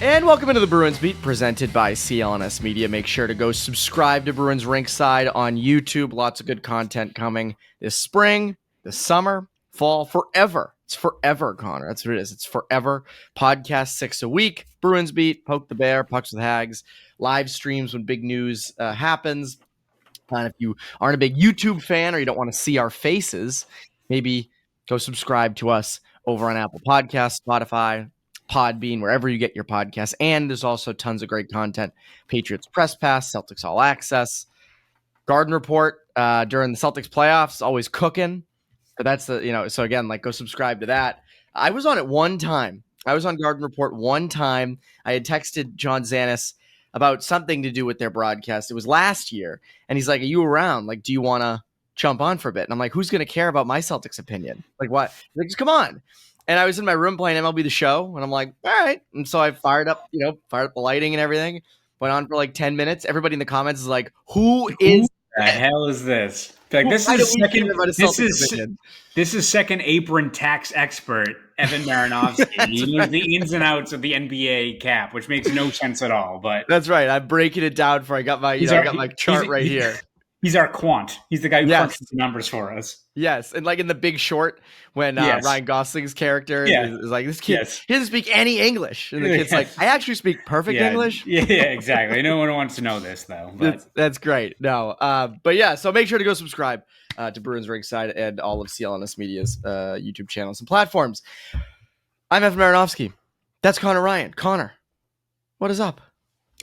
And welcome into the Bruins Beat, presented by CLNS Media. Make sure to go subscribe to Bruins Rinkside on YouTube. Lots of good content coming this spring, this summer, fall, forever. It's forever, Connor. That's what it is. It's forever. Podcast 6 a week. Bruins Beat, Poke the Bear, Pucks with Haggs. Live streams when big news happens. And if you aren't a big YouTube fan or you don't want to see our faces, maybe go subscribe to us over on Apple Podcasts, Spotify, Podbean, wherever you get your podcasts. And there's also tons of great content. Patriots Press Pass, Celtics All Access, Garden Report during the Celtics playoffs, always cooking. But that's so again, go subscribe to that. I was on it one time. I was on Garden Report one time. I had texted John Zanis about something to do with their broadcast. It was last year. And he's like, are you around? Like, do you want to jump on for a bit? And I'm like, who's going to care about my Celtics opinion? Like, what? He's like, just come on. And I was in my room playing MLB The Show, and I'm like, all right. And so I fired up the lighting and everything. Went on for like 10 minutes. Everybody in the comments is like, who the hell is this? Like, this is second apron tax expert Evan Marinofsky. He knows the ins and outs of the NBA cap, which makes no sense at all. But that's right. I'm breaking it down for I got my chart right here. He's our quant. He's the guy who crunches the numbers for us. Yes, and like in The Big Short, when Ryan Gosling's character is like, this kid, he doesn't speak any English. And the kid's like, I actually speak perfect English. Yeah, exactly. No one wants to know this, though. But. That's great. No, but yeah, so make sure to go subscribe to Bruins Rinkside and all of CLNS Media's YouTube channels and platforms. I'm Evan Marinofsky. That's Conor Ryan. Connor, what is up?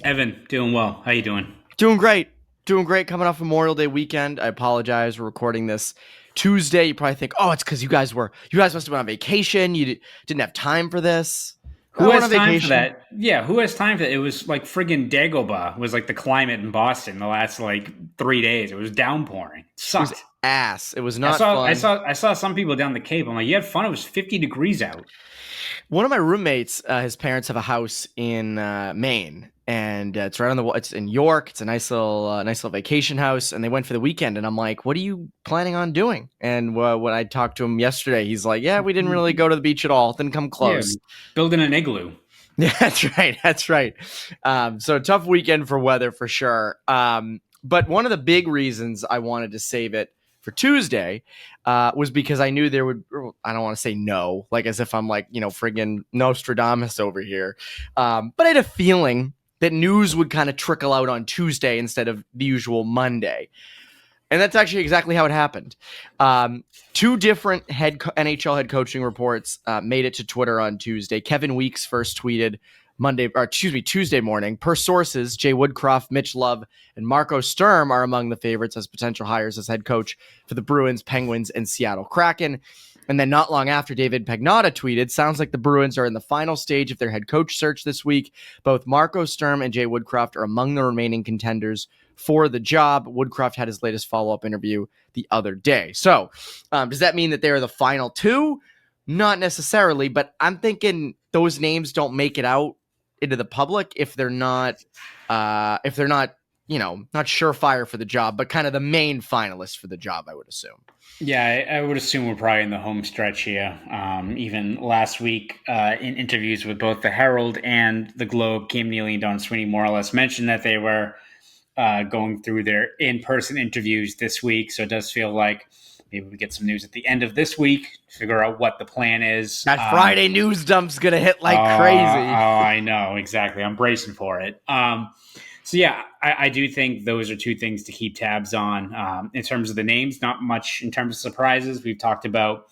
Evan, doing well. How you doing? Doing great. Doing great coming off Memorial Day weekend. I apologize. We're recording this Tuesday. You probably think, oh, it's because you guys must have been on vacation. You didn't have time for this. Who has time for that? Yeah, who has time for that? It was like friggin' Dagobah was like the climate in Boston the last 3 days. It was downpouring. It sucked. It was ass. It was not fun. I saw some people down the Cape. I'm like, you had fun? It was 50 degrees out. One of my roommates, his parents have a house in Maine. And it's right on the wall. It's in York. It's a nice little vacation house. And they went for the weekend. And I'm like, what are you planning on doing? And when I talked to him yesterday, he's like, yeah, we didn't really go to the beach at all. Didn't come close. Yeah, building an igloo. Yeah, that's right. So tough weekend for weather for sure. But one of the big reasons I wanted to save it for Tuesday was because I knew there would, I don't want to say no, like as if I'm like, friggin' Nostradamus over here. But I had a feeling that news would kind of trickle out on Tuesday instead of the usual Monday. And that's actually exactly how it happened. Two different NHL head coaching reports made it to Twitter on Tuesday. Kevin Weeks first tweeted Tuesday morning. Per sources, Jay Woodcroft, Mitch Love, and Marco Sturm are among the favorites as potential hires as head coach for the Bruins, Penguins, and Seattle Kraken. And then not long after, David Pagnotta tweeted, sounds like the Bruins are in the final stage of their head coach search this week. Both Marco Sturm and Jay Woodcroft are among the remaining contenders for the job. Woodcroft had his latest follow-up interview the other day. So does that mean that they're the final two? Not necessarily, but I'm thinking those names don't make it out into the public if they're not not surefire for the job, but kind of the main finalists for the job, I would assume. Yeah, I would assume we're probably in the home stretch here. Even last week in interviews with both the Herald and the Globe, Cam Neely and Don Sweeney more or less mentioned that they were going through their in-person interviews this week. So it does feel like maybe we get some news at the end of this week, figure out what the plan is. That Friday news dump's going to hit like crazy. Oh, I know. Exactly. I'm bracing for it. So, yeah, I do think those are two things to keep tabs on. In terms of the names, not much in terms of surprises. We've talked about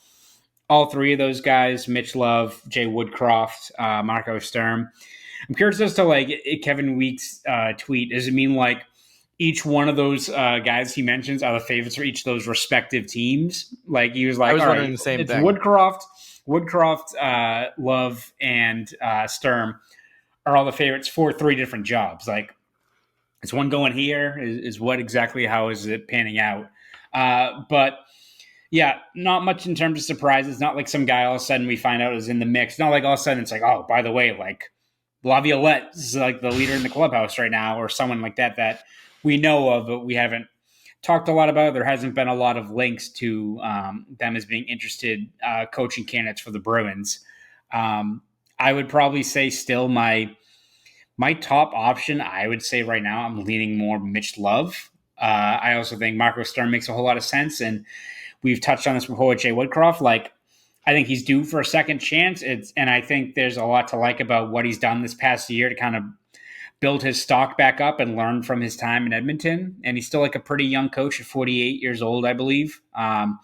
all three of those guys, Mitch Love, Jay Woodcroft, Marco Sturm. I'm curious as to, Kevin Weeks' tweet. Does it mean, each one of those guys he mentions are the favorites for each of those respective teams? He was like, I was wondering the same thing. Woodcroft, Love, and Sturm are all the favorites for three different jobs. Is one going here? Is what exactly? How is it panning out? But yeah, not much in terms of surprises. Not like some guy all of a sudden we find out is in the mix. Not like all of a sudden it's like, oh, by the way, Laviolette is the leader in the clubhouse right now, or someone like that we know of, but we haven't talked a lot about. There hasn't been a lot of links to them as being interested coaching candidates for the Bruins. I would probably say still my My top option, I would say right now, I'm leaning more Mitch Love. I also think Marco Sturm makes a whole lot of sense, and we've touched on this before with Jay Woodcroft. Like, I think he's due for a second chance. And I think there's a lot to like about what he's done this past year to kind of build his stock back up and learn from his time in Edmonton. And he's still like a pretty young coach at 48 years old, I believe. I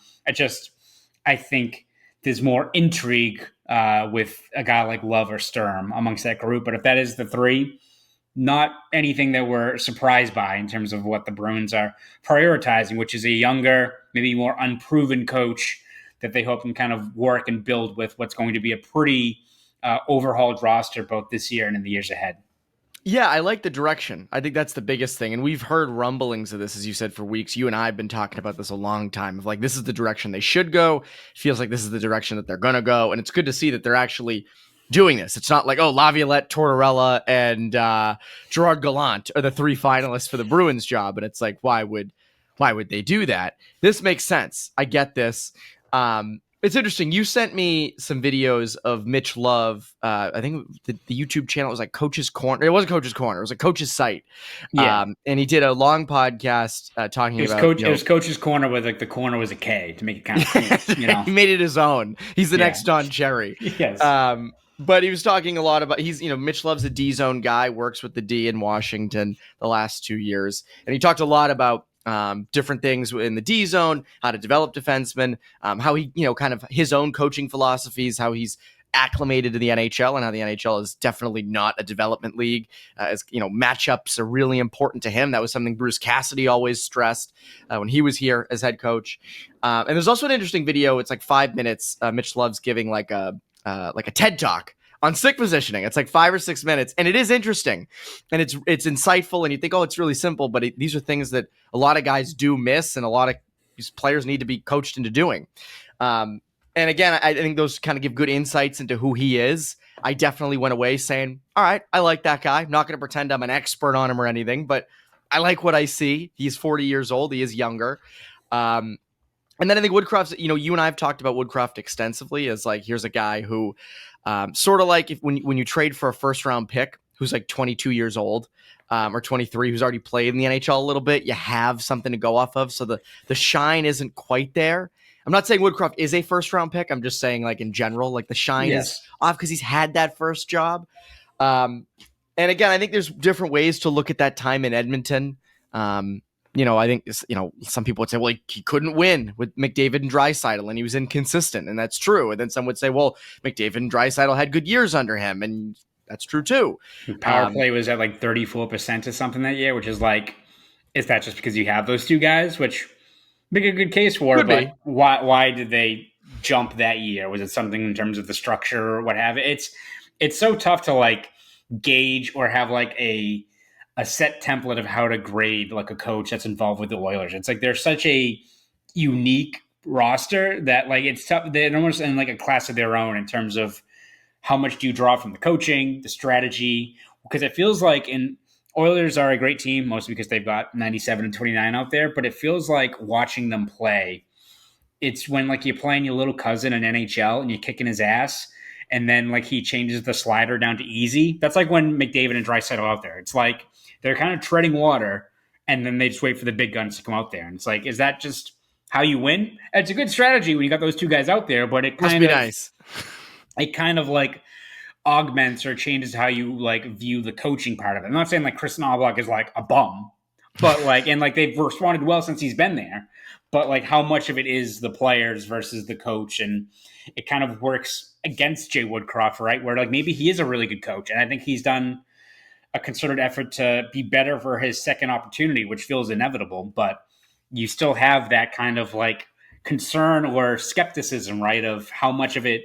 think there's more intrigue with a guy like Love or Sturm amongst that group. But if that is the three, not anything that we're surprised by in terms of what the Bruins are prioritizing, which is a younger, maybe more unproven coach that they hope can kind of work and build with what's going to be a pretty overhauled roster both this year and in the years ahead. Yeah, I like the direction. I think that's the biggest thing. And we've heard rumblings of this, as you said, for weeks. You and I have been talking about this a long time of like, this is the direction they should go. It feels like this is the direction that they're going to go. And it's good to see that they're actually doing this. It's not like, oh, Laviolette, Tortorella, and Gerard Gallant are the three finalists for the Bruins job. And it's like, why would they do that? This makes sense. I get this. It's interesting. You sent me some videos of Mitch Love. I think the YouTube channel was like Coach's Corner. It wasn't Coach's Corner. It was a Coach's site. Yeah. And he did a long podcast talking about. It was Coach's Corner with like the corner was a K to make it kind of cool, He made it his own. He's the next Don Cherry. Yes. But he was talking a lot about Mitch Love's a D zone guy, works with the D in Washington the last 2 years, and he talked a lot about different things in the D zone, how to develop defensemen, how he, kind of his own coaching philosophies, how he's acclimated to the NHL and how the NHL is definitely not a development league. As matchups are really important to him. That was something Bruce Cassidy always stressed when he was here as head coach. And there's also an interesting video. It's like 5 minutes. Mitch Love's giving like a TED talk on stick positioning. It's like 5 or 6 minutes, and it is interesting, and it's insightful, and you think, oh, it's really simple, but these are things that a lot of guys do miss, and a lot of these players need to be coached into doing. And again, I think those kind of give good insights into who he is. I definitely went away saying, all right, I like that guy. I'm not going to pretend I'm an expert on him or anything, but I like what I see. He's 40 years old. He is younger. And then I think Woodcroft's, you and I have talked about Woodcroft extensively as like, here's a guy who sort of like when you trade for a first round pick who's like 22 years old or 23, who's already played in the NHL a little bit, you have something to go off of. So the shine isn't quite there. I'm not saying Woodcroft is a first round pick. I'm just saying like in general, like the shine is off because he's had that first job. And again, I think there's different ways to look at that time in Edmonton. I think, some people would say, well, he couldn't win with McDavid and Draisaitl, and he was inconsistent, and that's true. And then some would say, well, McDavid and Draisaitl had good years under him, and that's true too. Power play was at like 34% or something that year, which is like, is that just because you have those two guys, which make a good case for it, but why did they jump that year? Was it something in terms of the structure or what have you? It's so tough to like gauge or have like a set template of how to grade like a coach that's involved with the Oilers. It's like they're such a unique roster that like it's tough. They're almost in like a class of their own in terms of how much do you draw from the coaching, the strategy, because it feels like Oilers are a great team, mostly because they've got 97 and 29 out there, but it feels like watching them play. It's when like you're playing your little cousin in NHL and you're kicking his ass, and then like he changes the slider down to easy. That's like when McDavid and Draisaitl are out there. It's like they're kind of treading water, and then they just wait for the big guns to come out there. And it's like, is that just how you win? It's a good strategy when you got those two guys out there, but it kind of nice. It kind of like augments or changes how you like view the coaching part of it. I'm not saying like Chris Knoblauch is like a bum, but like, and like they've responded well since he's been there, but like how much of it is the players versus the coach, and it kind of works against Jay Woodcroft, right? Where like maybe he is a really good coach, and I think he's done a concerted effort to be better for his second opportunity, which feels inevitable, but you still have that kind of like concern or skepticism, right? Of how much of it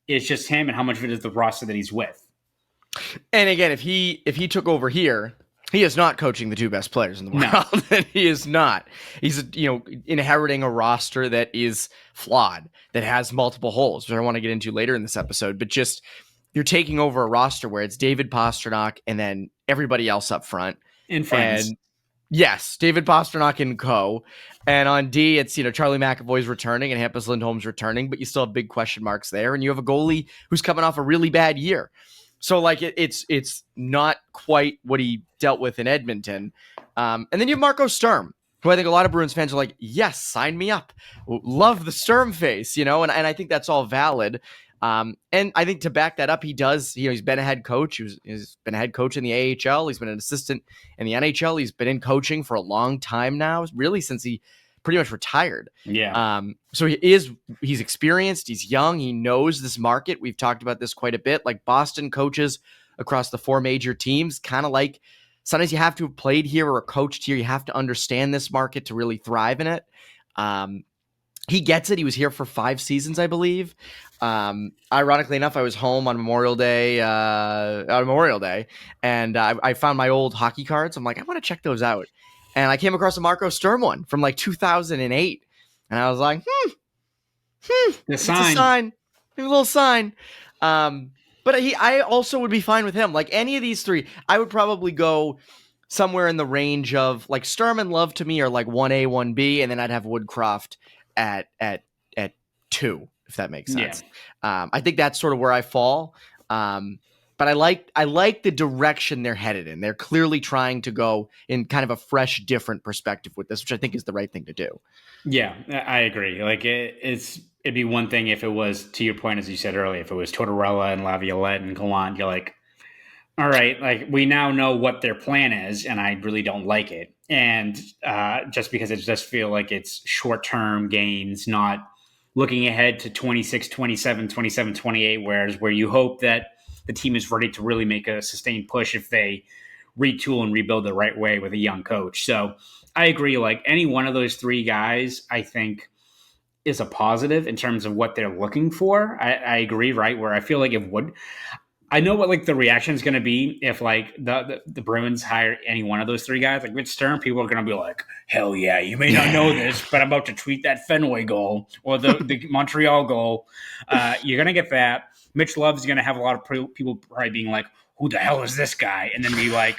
is just him and how much of it is the roster that he's with. And again, if he took over here, he is not coaching the two best players in the world. No. He is not. He's inheriting a roster that is flawed, that has multiple holes, which I want to get into later in this episode. But just you're taking over a roster where it's David Pastrnak and then everybody else up front. In friends. And yes, David Pastrnak and co. And on D, it's, Charlie McAvoy's returning and Hampus Lindholm's returning, but you still have big question marks there. And you have a goalie who's coming off a really bad year. So like it's not quite what he dealt with in Edmonton. And then you have Marco Sturm, who I think a lot of Bruins fans are like, yes, sign me up. Love the Sturm face, and I think that's all valid. And I think to back that up, he does, he's been a head coach. He's been a head coach in the AHL. He's been an assistant in the NHL. He's been in coaching for a long time now, really since he pretty much retired. Yeah. So he's experienced, he's young, he knows this market. We've talked about this quite a bit. Like Boston coaches across the 4 major teams, kind of like sometimes you have to have played here or coached here. You have to understand this market to really thrive in it. He gets it. He was here for 5 seasons, I believe. Ironically enough, I was home on Memorial Day, and I found my old hockey cards. I'm like, I want to check those out. And I came across a Marco Sturm one from like 2008. And I was like, it's a sign. A little sign. But I also would be fine with him. Like any of these 3, I would probably go somewhere in the range of like Sturm and Love to me are like 1A, 1B, and then I'd have Woodcroft at 2, if that makes sense. Yeah. I think that's sort of where I fall. But I like the direction they're headed in. They're clearly trying to go in kind of a fresh, different perspective with this, which I think is the right thing to do. Yeah, I agree. Like it'd be one thing if it was, to your point, as you said earlier, if it was Tortorella and Laviolette and Gallant, you're like, all right, like we now know what their plan is, and I really don't like it. And just because it just feel like it's short-term gains, not looking ahead to 26, 27, 27, 28, where you hope that the team is ready to really make a sustained push if they retool and rebuild the right way with a young coach. So I agree. Like any one of those 3 guys, I think is a positive in terms of what they're looking for. I agree, right? Where I feel like I know what like the reaction is going to be if like the Bruins hire any one of those 3 guys. Like with Sturm, people are going to be like, hell yeah, you may not know this, but I'm about to tweet that Fenway goal or the Montreal goal. You're going to get that. Mitch Love's going to have a lot of people probably being like, who the hell is this guy? And then be like,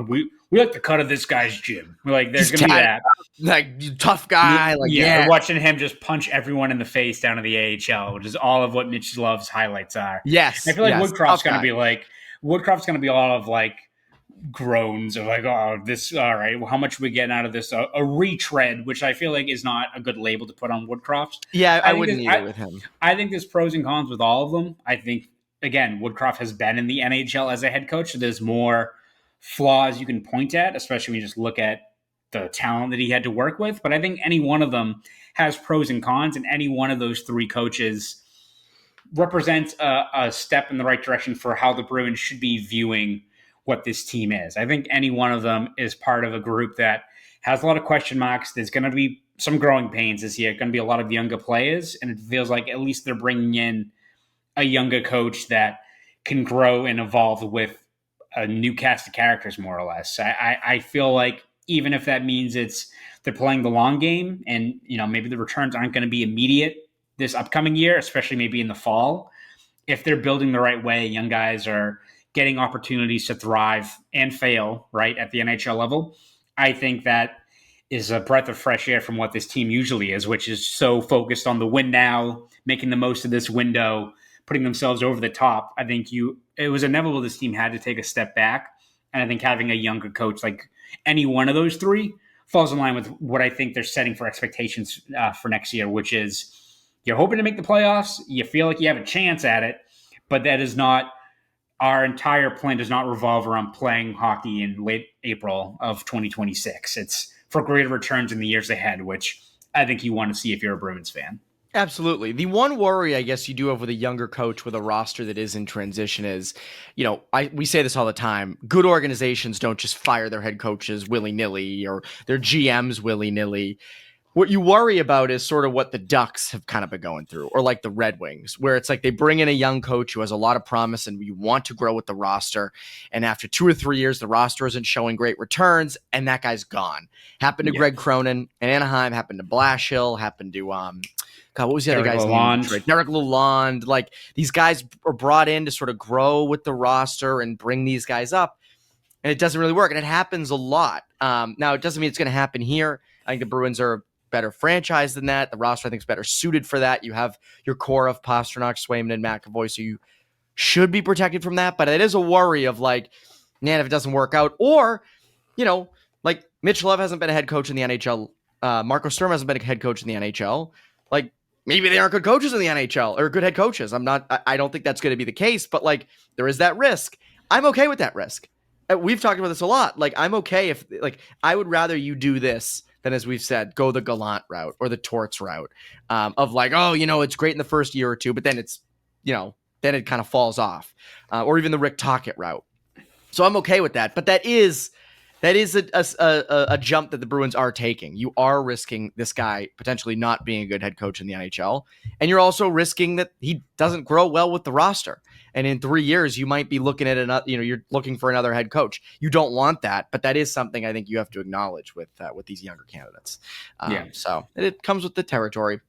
we like the cut of this guy's gym. We're like, there's going to be that. Like, tough guy. Like, yeah. Watching him just punch everyone in the face down to the AHL, which is all of what Mitch Love's highlights are. Yes. I feel like Woodcroft's going to be all of like groans of like, oh, this, all right, well, how much are we getting out of this? A retread, which I feel like is not a good label to put on Woodcroft. Yeah, I wouldn't either with him. I think there's pros and cons with all of them. I think, again, Woodcroft has been in the NHL as a head coach, so there's more flaws you can point at, especially when you just look at the talent that he had to work with. But I think any one of them has pros and cons, and any one of those 3 coaches represents a step in the right direction for how the Bruins should be viewing what this team is. I think any one of them is part of a group that has a lot of question marks. There's going to be some growing pains this year. Going to be a lot of younger players, and it feels like at least they're bringing in a younger coach that can grow and evolve with a new cast of characters, more or less. I feel like even if that means they're playing the long game, and maybe the returns aren't going to be immediate this upcoming year, especially maybe in the fall, if they're building the right way, young guys are getting opportunities to thrive and fail right at the NHL level. I think that is a breath of fresh air from what this team usually is, which is so focused on the win now, making the most of this window, putting themselves over the top. I think it was inevitable this team had to take a step back. And I think having a younger coach like any one of those 3 falls in line with what I think they're setting for expectations for next year, which is you're hoping to make the playoffs. You feel like you have a chance at it, but that is not our entire plan does not revolve around playing hockey in late April of 2026. It's for greater returns in the years ahead, which I think you want to see if you're a Bruins fan. Absolutely. The one worry I guess you do have with a younger coach with a roster that is in transition is, we say this all the time, good organizations don't just fire their head coaches willy-nilly or their GMs willy-nilly. What you worry about is sort of what the Ducks have kind of been going through, or like the Red Wings, where it's like they bring in a young coach who has a lot of promise and you want to grow with the roster. And after 2 or 3 years, the roster isn't showing great returns and that guy's gone. Happened to Greg Cronin in Anaheim, happened to Blashill, happened to, what was the other guy's name? Derek Lalonde. Like these guys are brought in to sort of grow with the roster and bring these guys up. And it doesn't really work. And it happens a lot. Now, it doesn't mean it's going to happen here. I think the Bruins are better franchise than that. The roster, I think, is better suited for that. You have your core of Pastrnak, Swayman, and McAvoy, so you should be protected from that. But it is a worry of like, man, if it doesn't work out, or, like Mitch Love hasn't been a head coach in the NHL. Marco Sturm hasn't been a head coach in the NHL. Like, maybe they aren't good coaches in the NHL or good head coaches. I don't think that's going to be the case, but like, there is that risk. I'm okay with that risk. We've talked about this a lot. Like, I'm okay if, like, I would rather you do this than, as we've said, go the Gallant route or the Torts route, of like, oh, it's great in the first year or two, but then it's, then it kind of falls off, or even the Rick Tocchet route. So I'm okay with that, but that is a jump that the Bruins are taking. You are risking this guy potentially not being a good head coach in the NHL, and you're also risking that he doesn't grow well with the roster. And in 3 years, you might be looking at another. You're looking for another head coach. You don't want that, but that is something I think you have to acknowledge with these younger candidates. So it comes with the territory.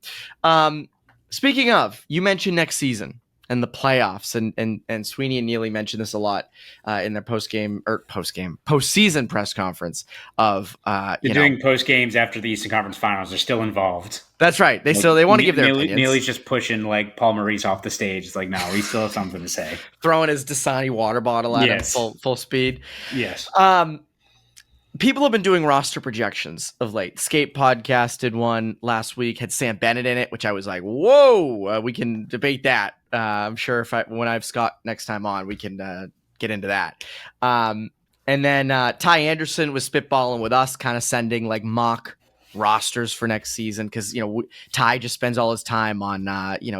Speaking of, you mentioned next season and the playoffs, and Sweeney and Neely mentioned this a lot in their postseason press conference of they're doing post games after the Eastern Conference Finals. They're still involved. That's right. They want to give their opinions. Neely's just pushing like Paul Maurice off the stage. It's like, no, he still has something to say. Throwing his Dasani water bottle at him full speed. Yes. People have been doing roster projections of late. Skate Podcast did one last week, had Sam Bennett in it, which I was like, whoa, we can debate that. I'm sure when I have Scott next time on, we can get into that. And then Ty Anderson was spitballing with us, kind of sending like mock rosters for next season, because Ty just spends all his time on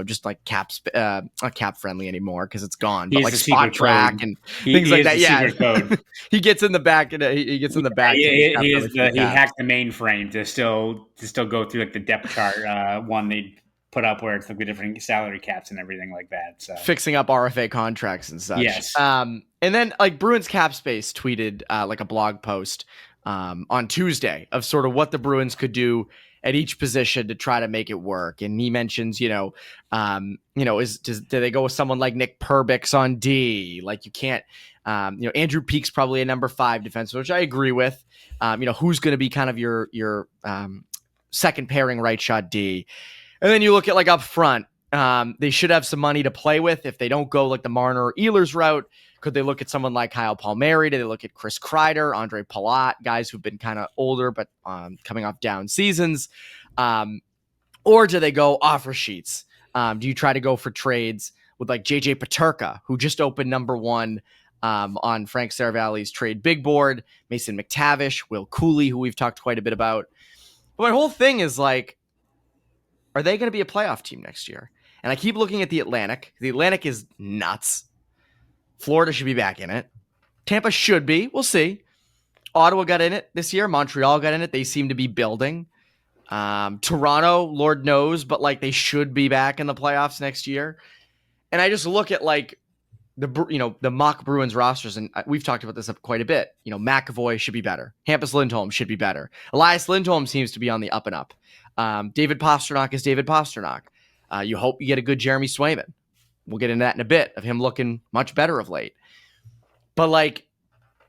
just like not cap friendly anymore because it's gone, but like spot track and things like that. He gets in the back and he gets in the back. He hacked the mainframe to still go through like the depth chart one they put up where it's like the different salary caps and everything like that. So fixing up RFA contracts and such. Yes. And then like Bruins Cap Space tweeted like a blog post on Tuesday of sort of what the Bruins could do at each position to try to make it work. And he mentions, do they go with someone like Nick Perbix on D? Like you can't, Andrew Peak's probably a number 5 defenseman, which I agree with. Who's going to be kind of your second pairing right shot D? And then you look at like up front, they should have some money to play with if they don't go like the Marner or Ehlers route. Could they look at someone like Kyle Palmieri? Do they look at Chris Kreider, Andre Palat, guys who've been kind of older but coming off down seasons? Or do they go offer sheets? Do you try to go for trades with like JJ Peterka, who just opened number 1 on Frank Saravalli's trade big board, Mason McTavish, Will Cooley, who we've talked quite a bit about. But my whole thing is like, are they going to be a playoff team next year? And I keep looking at the Atlantic. The Atlantic is nuts. Florida should be back in it. Tampa should be. We'll see. Ottawa got in it this year. Montreal got in it. They seem to be building. Toronto, Lord knows, but like they should be back in the playoffs next year. And I just look at like the mock Bruins rosters, and we've talked about this quite a bit. McAvoy should be better. Hampus Lindholm should be better. Elias Lindholm seems to be on the up and up. David Pastrnak is David Pastrnak. You hope you get a good Jeremy Swayman. We'll get into that in a bit, of him looking much better of late. But like,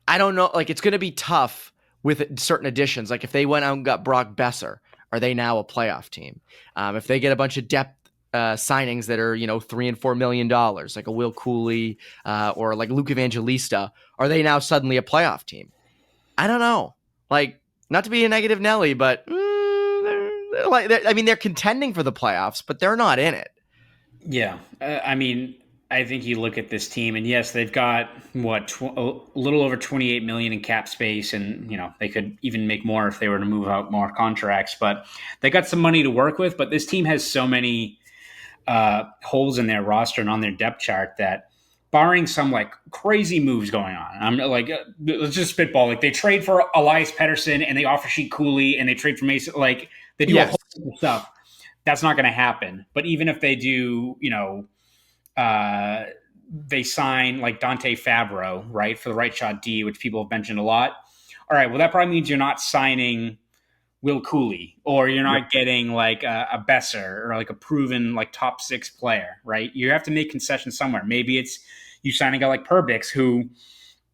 I don't know, like it's going to be tough with certain additions. Like if they went out and got Brock Besser, are they now a playoff team? If they get a bunch of depth signings that are, $3 and $4 million, like a Will Cooley or like Luke Evangelista, are they now suddenly a playoff team? I don't know. Like, not to be a negative Nelly, but they're contending for the playoffs, but they're not in it. Yeah. I think you look at this team, and yes, they've got a little over 28 million in cap space, and they could even make more if they were to move out more contracts. But they got some money to work with. But this team has so many holes in their roster and on their depth chart that, barring some like crazy moves going on, I'm like, let's just spitball. Like they trade for Elias Pettersson and they offer sheet Cooley and they trade for Mason. Like they do a whole bunch of stuff. That's not going to happen. But even if they do, they sign like Dante Fabro, right, for the right shot D, which people have mentioned a lot. All right, well, that probably means you're not signing Will Cooley, or you're not getting like a Besser or like a proven like top 6 player, right? You have to make concessions somewhere. Maybe it's you sign a guy like Perbix, who,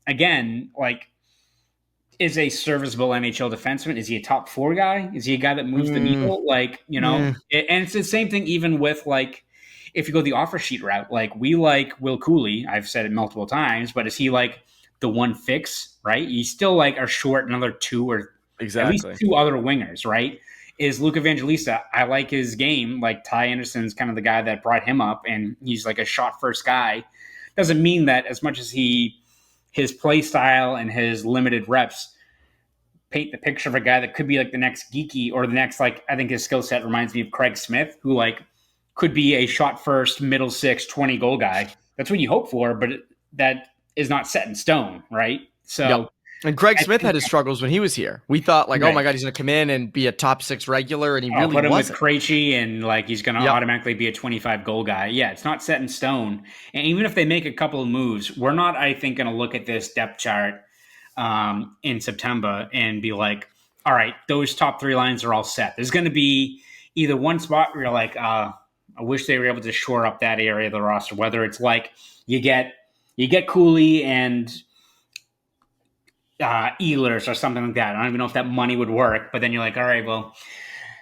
again, like, is a serviceable NHL defenseman. Is he a top 4 guy? Is he a guy that moves the needle? Like, and it's the same thing even with like, if you go the offer sheet route, like we like Will Cooley, I've said it multiple times, but is he like the one fix, right? You still like are short another two or at least Exactly. two other wingers, right? Is Luke Evangelista. I like his game. Like Ty Anderson's kind of the guy that brought him up, and he's like a shot first guy. Doesn't mean that as much as his play style and his limited reps paint the picture of a guy that could be like the next Geeky or the next, like, I think his skill set reminds me of Craig Smith, who like could be a shot first, middle six, 20 goal guy. That's what you hope for, but that is not set in stone, right? So, Yep. And Craig I Smith think- had his struggles when he was here. We thought like, oh Right. my God, he's going to come in and be a top 6 regular, and he I'll really put him wasn't. with Krejci and like he's going to Yep. automatically be a 25 goal guy. Yeah, it's not set in stone. And even if they make a couple of moves, we're not, I think, going to look at this depth chart in September and be like, all right, those top 3 lines are all set. There's going to be either one spot where you're like, I wish they were able to shore up that area of the roster. Whether it's like you get Cooley and Ehlers or something like that. I don't even know if that money would work. But then you're like, all right, well,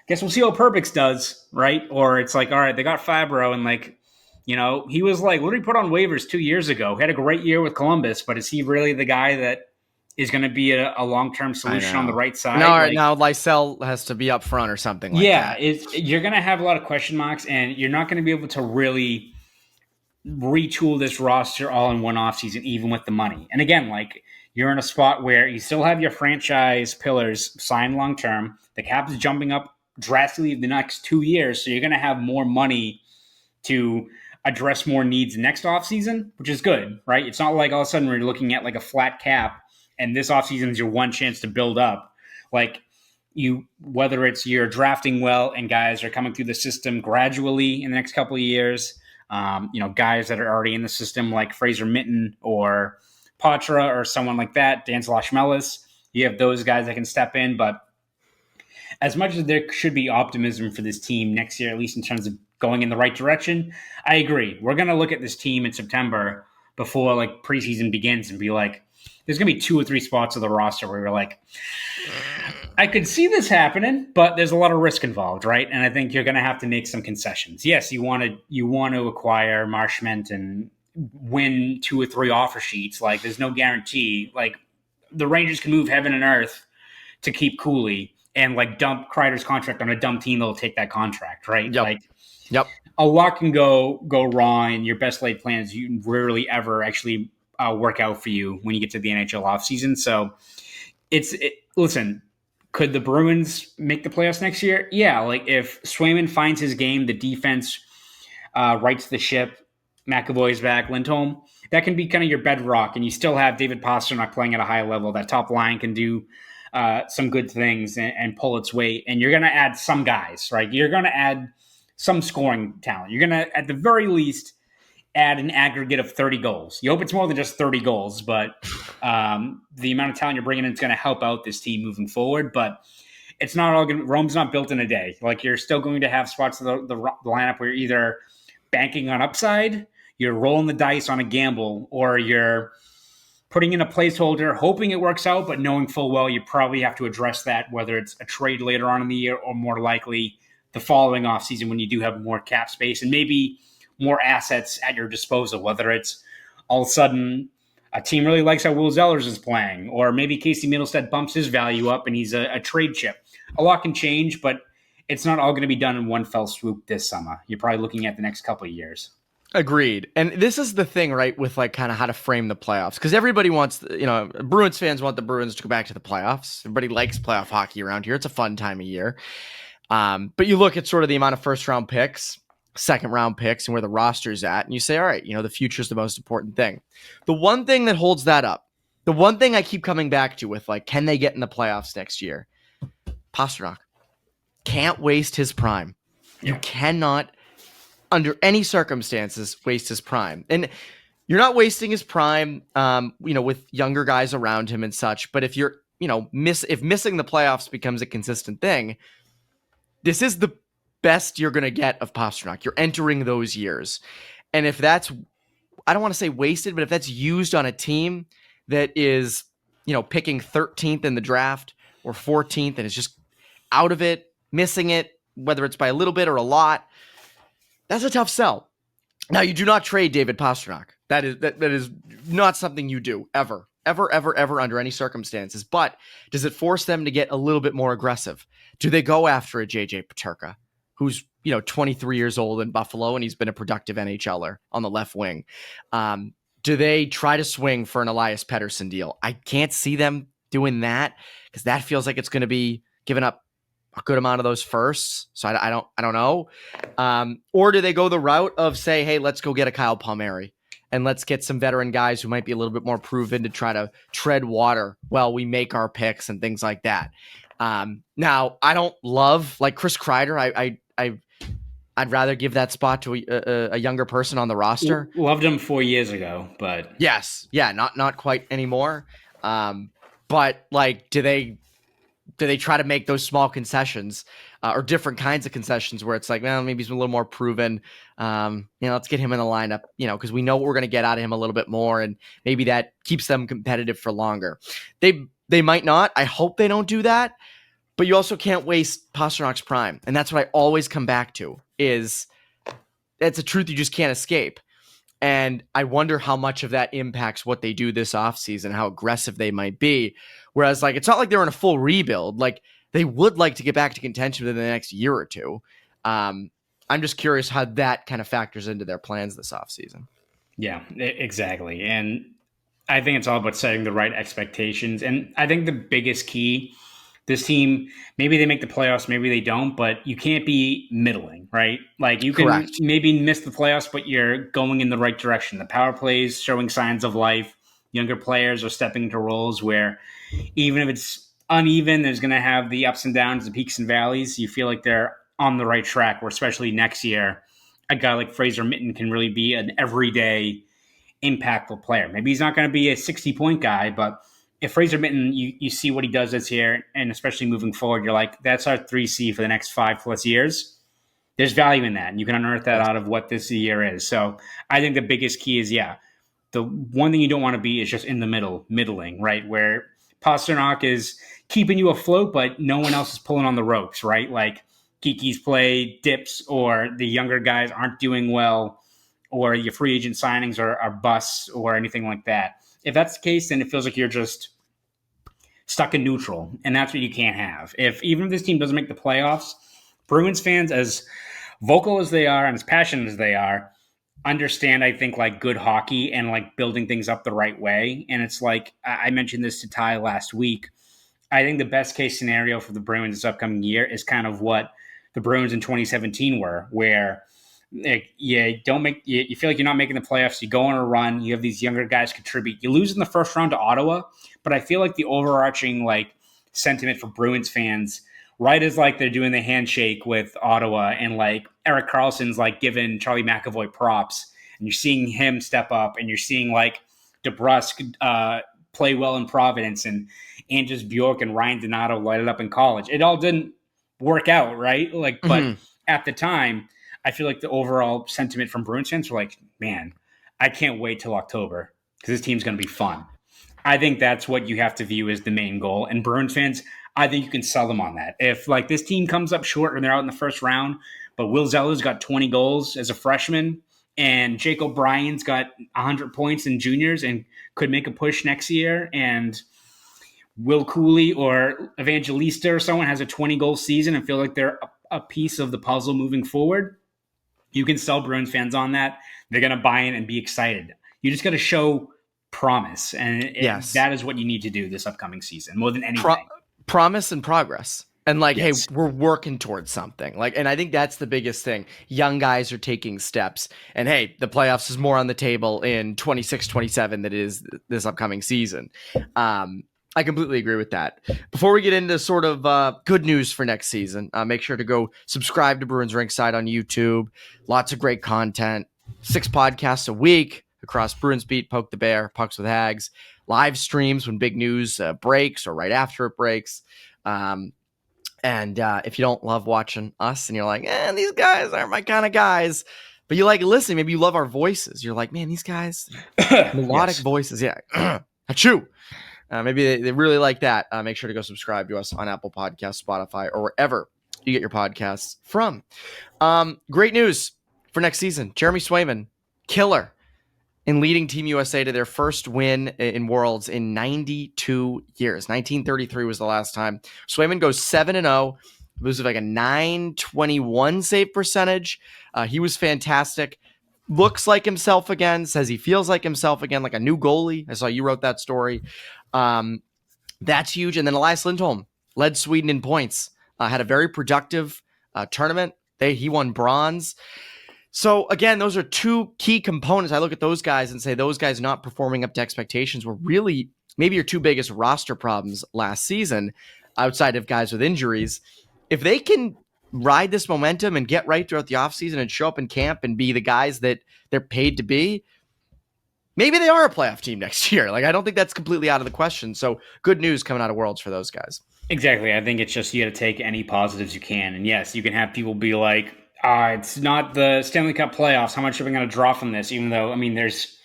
guess we'll see how Perbix does, right? Or it's like, all right, they got Fabro and like, you know, he was like literally put on waivers 2 years ago. He had a great year with Columbus, but is he really the guy that is going to be a long-term solution on the right side? Now Lysell has to be up front or something like that. You're going to have a lot of question marks, and you're not going to be able to really retool this roster all in one offseason, even with the money. And again, like, you're in a spot where you still have your franchise pillars signed long-term. The cap is jumping up drastically the next 2 years, so you're going to have more money to address more needs next offseason, which is good, right? It's not like all of a sudden we're looking at like a flat cap and this offseason is your one chance to build up. Like, whether it's you're drafting well and guys are coming through the system gradually in the next couple of years, guys that are already in the system like Fraser Mitten or Patra or someone like that, Dan Schmelis, you have those guys that can step in. But as much as there should be optimism for this team next year, at least in terms of going in the right direction, I agree. We're going to look at this team in September before like preseason begins and be like, there's going to be 2 or 3 spots of the roster where we're like, I could see this happening, but there's a lot of risk involved, right? And I think you're going to have to make some concessions. Yes, you want to acquire Marchment and win 2 or 3 offer sheets. Like, there's no guarantee. Like, the Rangers can move heaven and earth to keep Cooley and like dump Kreider's contract on a dumb team that'll take that contract, right? Yep. A lot can go wrong, and your best laid plans you rarely ever actually work out for you when you get to the NHL offseason. So listen, could the Bruins make the playoffs next year? Yeah, like if Swayman finds his game, the defense rights the ship, McAvoy's back, Lindholm, that can be kind of your bedrock, and you still have David Pastrnak playing at a high level. That top line can do some good things and pull its weight, and you're going to add some guys, right? You're going to add some scoring talent. You're going to, at the very least, add an aggregate of 30 goals. You hope it's more than just 30 goals, but the amount of talent you're bringing in is going to help out this team moving forward. But it's not all going. Rome's not built in a day. Like, you're still going to have spots of the lineup where you're either banking on upside, you're rolling the dice on a gamble, or you're putting in a placeholder, hoping it works out, but knowing full well you probably have to address that, whether it's a trade later on in the year or more likely the following offseason when you do have more cap space and maybe more assets at your disposal, whether it's all of a sudden a team really likes how Will Zellers is playing, or maybe Casey Middlestead bumps his value up and he's a trade chip. A lot can change, but it's not all going to be done in one fell swoop this summer. You're probably looking at the next couple of years. Agreed. And this is the thing, right, with like kind of how to frame the playoffs, because everybody wants, Bruins fans want the Bruins to go back to the playoffs. Everybody likes playoff hockey around here. It's a fun time of year. But you look at sort of the amount of first round picks, second round picks, and where the roster's at, and you say, all right, the future is the most important thing. The one thing that holds that up, the one thing I keep coming back to with like, can they get in the playoffs next year? Pastrnak can't waste his prime. You cannot, under any circumstances, waste his prime. And you're not wasting his prime, with younger guys around him and such. But if you're, if missing the playoffs becomes a consistent thing, this is the best you're going to get of Pastrnak. You're entering those years. And if that's, I don't want to say wasted, but if that's used on a team that is, picking 13th in the draft or 14th and is just out of it, missing it, whether it's by a little bit or a lot, that's a tough sell. Now, you do not trade David Pastrnak. That is not something you do ever under any circumstances. But does it force them to get a little bit more aggressive? Do they go after a JJ Peterka, who's 23 years old in Buffalo, and he's been a productive NHLer on the left wing? Do they try to swing for an Elias Pettersson deal? I can't see them doing that because that feels like it's going to be giving up a good amount of those firsts. So I don't know. Or do they go the route of say, hey, let's go get a Kyle Palmieri and let's get some veteran guys who might be a little bit more proven to try to tread water while we make our picks and things like that. Now, I don't love like Chris Kreider. I'd rather give that spot to a younger person on the roster. Loved him 4 years ago, but yes, yeah, not quite anymore. But like, do they try to make those small concessions or different kinds of concessions where it's like, well, maybe he's a little more proven. Let's get him in the lineup, because we know what we're going to get out of him a little bit more, and maybe that keeps them competitive for longer. They might not. I hope they don't do that, but you also can't waste Pasternak's prime, and that's what I always come back to. Is that's a truth you just can't escape. And I wonder how much of that impacts what they do this offseason, how aggressive they might be. Whereas, like, it's not like they're in a full rebuild. Like, they would like to get back to contention within the next year or two. I'm just curious how that kind of factors into their plans this offseason. Yeah, exactly. And I think it's all about setting the right expectations. And I think the biggest key, this team, maybe they make the playoffs, maybe they don't, but you can't be middling, right? Like you can Correct. maybe miss the playoffs, but you're going in the right direction. The power plays showing signs of life. Younger players are stepping into roles where even if it's uneven, there's going to have the ups and downs, the peaks and valleys. You feel like they're on the right track, where especially next year, a guy like Fraser Minten can really be an everyday impactful player. Maybe he's not going to be a 60-point guy, but if Fraser Minten, you see what he does this year, and especially moving forward, you're like, that's our 3C for the next 5+ years. There's value in that, and you can unearth that out of what this year is. So I think the biggest key is, the one thing you don't want to be is just in the middling, right? Where Pastrnak is keeping you afloat, but no one else is pulling on the ropes, right? Like Kiki's play dips, or the younger guys aren't doing well, or your free agent signings are busts or anything like that. If that's the case, then it feels like you're just stuck in neutral, and that's what you can't have. Even if this team doesn't make the playoffs, Bruins fans, as vocal as they are and as passionate as they are, understand, I think, like good hockey and like building things up the right way. And it's like, I mentioned this to Ty last week. I think the best case scenario for the Bruins this upcoming year is kind of what the Bruins in 2017 were, where you feel like you're not making the playoffs. You go on a run. You have these younger guys contribute. You lose in the first round to Ottawa, but I feel like the overarching like sentiment for Bruins fans, right, is like they're doing the handshake with Ottawa, and like Erik Karlsson's like giving Charlie McAvoy props, and you're seeing him step up, and you're seeing like DeBrusk play well in Providence, and Anders Bjork and Ryan Donato light it up in college. It all didn't work out, right? Like, but at the time, I feel like the overall sentiment from Bruins fans were like, man, I can't wait till October because this team's going to be fun. I think that's what you have to view as the main goal. And Bruins fans, I think you can sell them on that. If like this team comes up short and they're out in the first round, but Will Zeller's got 20 goals as a freshman, and Jake O'Brien's got 100 points in juniors and could make a push next year, and Will Cooley or Evangelista or someone has a 20-goal season and feel like they're a piece of the puzzle moving forward, you can sell Bruins fans on that. They're going to buy in and be excited. You just got to show promise, and that is what you need to do this upcoming season more than anything. Promise and progress. And like, yes. Hey, we're working towards something. Like, and I think that's the biggest thing. Young guys are taking steps. And hey, the playoffs is more on the table in 26-27 than it is this upcoming season. I completely agree with that. Before we get into sort of good news for next season, make sure to go subscribe to Bruins Rinkside on YouTube. Lots of great content. 6 podcasts a week across Bruins Beat, Poke the Bear, Pucks with Haggs. Live streams when big news breaks or right after it breaks. And if you don't love watching us and you're like, these guys aren't my kind of guys, but you like listening, maybe you love our voices. You're like, man, these guys, melodic voices. Yeah. Achoo. Maybe they really like that. Make sure to go subscribe to us on Apple Podcasts, Spotify, or wherever you get your podcasts from. Great news for next season. Jeremy Swayman killer in leading Team USA to their first win in Worlds in 92 years. 1933 was the last time. Swayman goes 7-0, moves with like a 921 save percentage. He was fantastic. Looks like himself again, says he feels like himself again, like a new goalie. I saw you wrote that story. That's huge. And then Elias Lindholm led Sweden in points, had a very productive tournament. He won bronze. So again, those are two key components. I look at those guys and say those guys not performing up to expectations were really maybe your two biggest roster problems last season, outside of guys with injuries. If they can ride this momentum and get right throughout the offseason and show up in camp and be the guys that they're paid to be, maybe they are a playoff team next year. Like, I don't think that's completely out of the question. So good news coming out of Worlds for those guys. Exactly. I think it's just you got to take any positives you can. And yes, you can have people be like, it's not the Stanley Cup playoffs. How much are we going to draw from this? Even though, I mean, there's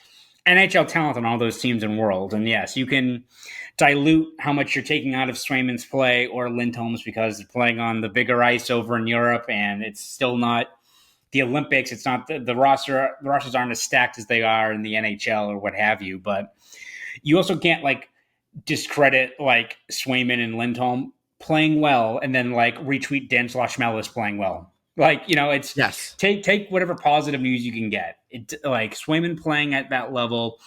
NHL talent on all those teams in World. And yes, you can dilute how much you're taking out of Swayman's play or Lindholm's because they're playing on the bigger ice over in Europe, and it's still not the Olympics. It's not the roster. The rosters aren't as stacked as they are in the NHL or what have you. But you also can't like discredit like Swayman and Lindholm playing well and then like retweet Dan Schmellis playing well. Like, you know, it's yes. Take whatever positive news you can get. It like Swayman playing at that level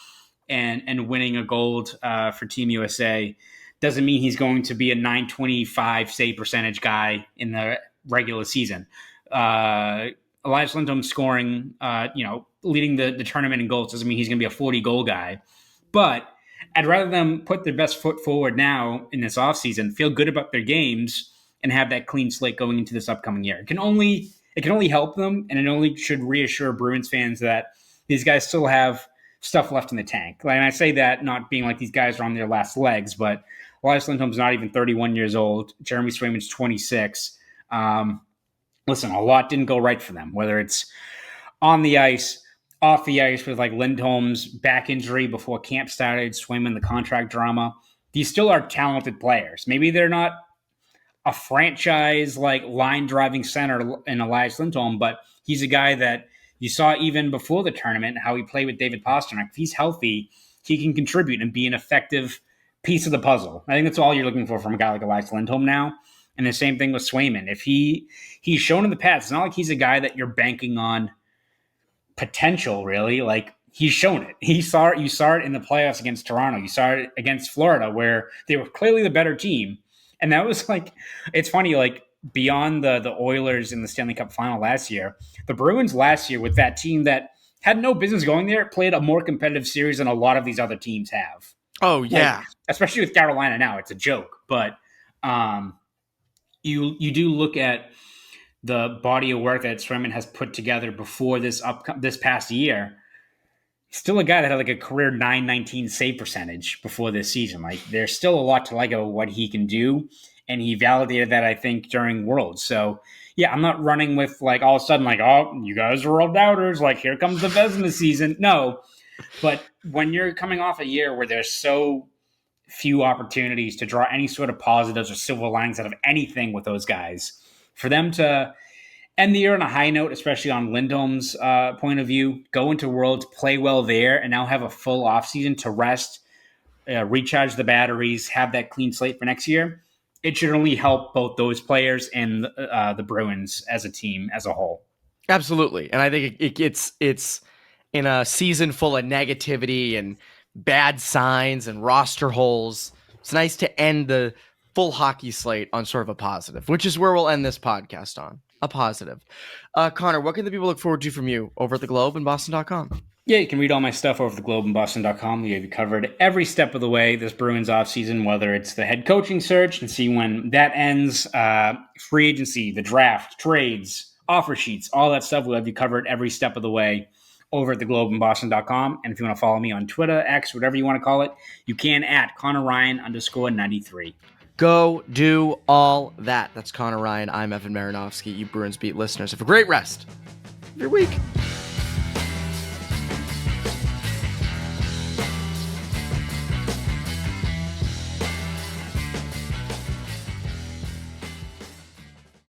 and winning a gold for Team USA doesn't mean he's going to be a 925 save percentage guy in the regular season. Elias Lindholm scoring, leading the tournament in goals doesn't mean he's going to be a 40 goal guy. But I'd rather them put their best foot forward now in this offseason, feel good about their games, and have that clean slate going into this upcoming year. It can only help them, and it only should reassure Bruins fans that these guys still have stuff left in the tank. And I say that not being like these guys are on their last legs, but Elias Lindholm's not even 31 years old. Jeremy Swayman's 26. Listen, a lot didn't go right for them, whether it's on the ice, off the ice with like Lindholm's back injury before camp started, Swayman, the contract drama. These still are talented players. Maybe they're not a franchise like line driving center in Elias Lindholm, but he's a guy that you saw even before the tournament how he played with David Pastrnak. If he's healthy, he can contribute and be an effective piece of the puzzle. I think that's all you're looking for from a guy like Elias Lindholm now. And the same thing with Swayman. If he's shown in the past, it's not like he's a guy that you're banking on potential, really. Like, he's shown it. You saw it in the playoffs against Toronto. You saw it against Florida, where they were clearly the better team. And that was like, it's funny, like beyond the Oilers in the Stanley Cup final last year, the Bruins last year with that team that had no business going there played a more competitive series than a lot of these other teams have. Oh, yeah. Like, especially with Carolina now, it's a joke. But you do look at the body of work that Swayman has put together before this past year. He's still a guy that had like a career 919 save percentage before this season. Like, there's still a lot to like about what he can do, and he validated that, I think, during Worlds. So yeah, I'm not running with like all of a sudden like, oh, you guys are all doubters, like here comes the Vezina season. No, but when you're coming off a year where there's so few opportunities to draw any sort of positives or silver linings out of anything with those guys, for them to end the year on a high note, especially on Lindholm's point of view, go into Worlds, play well there, and now have a full offseason to rest, recharge the batteries, have that clean slate for next year, it should only help both those players and the Bruins as a team as a whole. Absolutely. And I think it's in a season full of negativity and bad signs and roster holes. It's nice to end the full hockey slate on sort of a positive, which is where we'll end this podcast on. A positive. Connor, what can the people look forward to from you over at the Globe and Boston.com? Yeah, you can read all my stuff over at the Globe and Boston.com. We have you covered every step of the way this Bruins offseason, whether it's the head coaching search and see when that ends, free agency, the draft, trades, offer sheets, all that stuff. We'll have you covered every step of the way over at the Globe and Boston.com. And if you want to follow me on Twitter, X, whatever you want to call it, you can at Conor Ryan _93. Go do all that. That's Conor Ryan. I'm Evan Marinofsky. You Bruins Beat listeners. Have a great rest of your week.